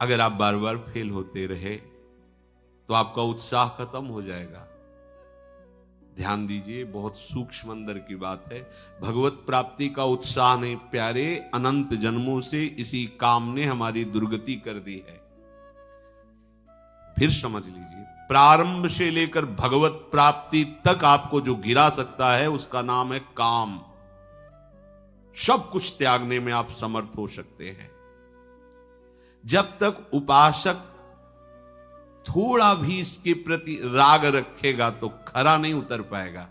अगर आप बार बार फेल होते रहे तो आपका उत्साह खत्म हो जाएगा। ध्यान दीजिए, बहुत सूक्ष्म अंदर की बात है। भगवत प्राप्ति का उत्साह नहीं प्यारे, अनंत जन्मों से इसी काम ने हमारी दुर्गति कर दी है। फिर समझ लीजिए, प्रारंभ से लेकर भगवत प्राप्ति तक आपको जो गिरा सकता है उसका नाम है काम। सब कुछ त्यागने में आप समर्थ हो सकते हैं। जब तक उपासक थोड़ा भी इसके प्रति राग रखेगा तो खरा नहीं उतर पाएगा।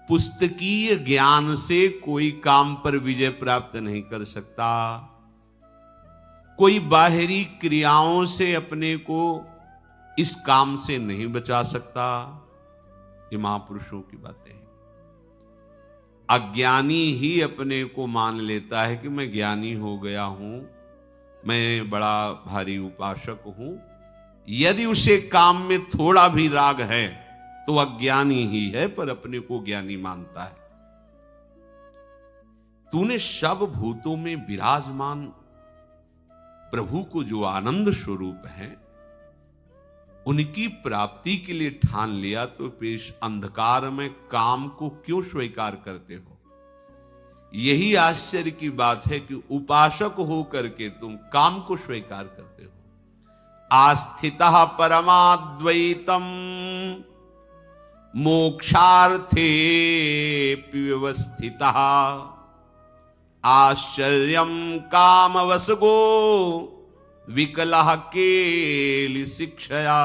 पुस्तकीय ज्ञान से कोई काम पर विजय प्राप्त नहीं कर सकता। कोई बाहरी क्रियाओं से अपने को इस काम से नहीं बचा सकता। ये महापुरुषों की बातें हैं। अज्ञानी ही अपने को मान लेता है कि मैं ज्ञानी हो गया हूं, मैं बड़ा भारी उपासक हूं। यदि उसे काम में थोड़ा भी राग है तो अज्ञानी ही है, पर अपने को ज्ञानी मानता है। तूने सब भूतों में विराजमान प्रभु को जो आनंद स्वरूप है उनकी प्राप्ति के लिए ठान लिया, तो पेश अंधकार में काम को क्यों स्वीकार करते हो? यही आश्चर्य की बात है कि उपासक हो करके तुम काम को स्वीकार करते हो। आस्थितः परमाद्वैतम मोक्षार्थे व्यवस्थितः आश्चर्यम कामवसगो विकलः केलि शिक्षया।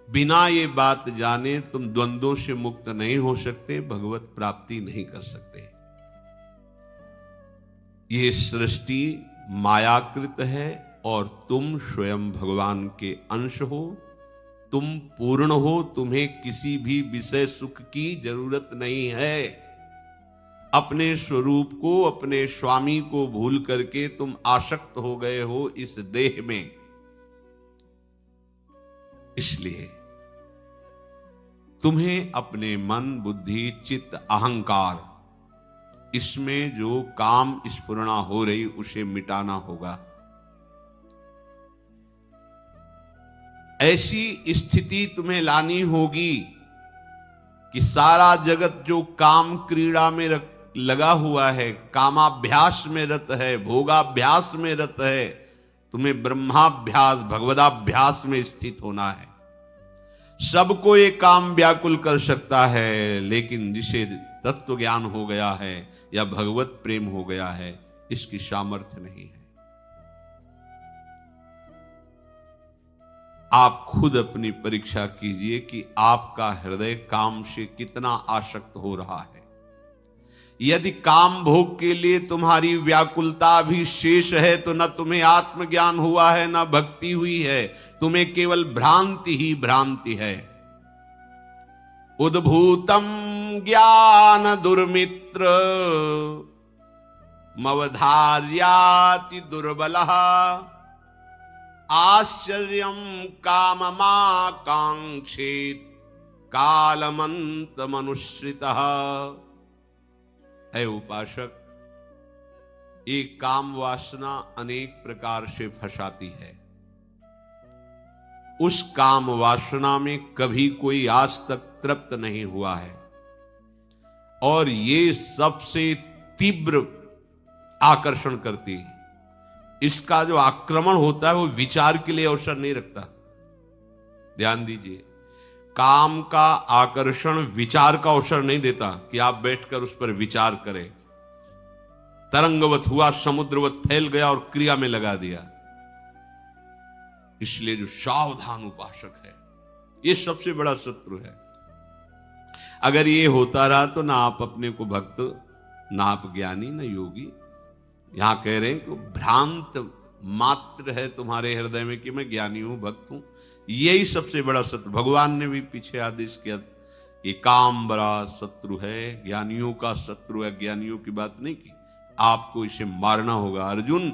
बिना ये बात जाने तुम द्वंद्वों से मुक्त नहीं हो सकते, भगवत प्राप्ति नहीं कर सकते। ये सृष्टि मायाकृत है और तुम स्वयं भगवान के अंश हो। तुम पूर्ण हो, तुम्हें किसी भी विषय सुख की जरूरत नहीं है। अपने स्वरूप को, अपने स्वामी को भूल करके तुम आसक्त हो गए हो इस देह में। इसलिए तुम्हें अपने मन, बुद्धि, चित्त, अहंकार, इसमें जो काम स्फुरणा हो रही उसे मिटाना होगा। ऐसी स्थिति तुम्हें लानी होगी कि सारा जगत जो काम क्रीड़ा में लगा हुआ है, कामाभ्यास में रत है, भोगाभ्यास में रत है, तुम्हें ब्रह्माभ्यास, भगवदाभ्यास में स्थित होना है। सबको ये काम व्याकुल कर सकता है, लेकिन जिसे तत्व ज्ञान हो गया है या भगवत प्रेम हो गया है, इसकी सामर्थ्य नहीं है। आप खुद अपनी परीक्षा कीजिए कि आपका हृदय काम से कितना आसक्त हो रहा है। यदि काम भोग के लिए तुम्हारी व्याकुलता भी शेष है तो न तुम्हें आत्मज्ञान हुआ है, न भक्ति हुई है, तुम्हें केवल भ्रांति ही भ्रांति है। उद्भूतम ज्ञान दुर्मित्र मवधार्याति दुर्बलः आश्चर्यम काममाकांक्षेत कालमन्तमनुसृतः। है उपासक, एक काम वासना अनेक प्रकार से फंसाती है। उस काम वासना में कभी कोई आज तक तृप्त नहीं हुआ है, और ये सबसे तीव्र आकर्षण करती है। इसका जो आक्रमण होता है वो विचार के लिए अवसर नहीं रखता। ध्यान दीजिए, काम का आकर्षण विचार का अवसर नहीं देता कि आप बैठकर उस पर विचार करें। तरंगवत हुआ, समुद्रवत फैल गया और क्रिया में लगा दिया। इसलिए जो सावधान उपासक है, ये सबसे बड़ा शत्रु है। अगर ये होता रहा तो ना आप अपने को भक्त, ना आप ज्ञानी, ना योगी। यहां कह रहे हैं कि भ्रांत मात्र है तुम्हारे हृदय में कि मैं ज्ञानी हूं, भक्त हूं। यही सबसे बड़ा शत्रु। भगवान ने भी पीछे आदेश किया कि काम बड़ा शत्रु है, ज्ञानियों का शत्रु है। ज्ञानियों की बात नहीं की, आपको इसे मारना होगा। अर्जुन,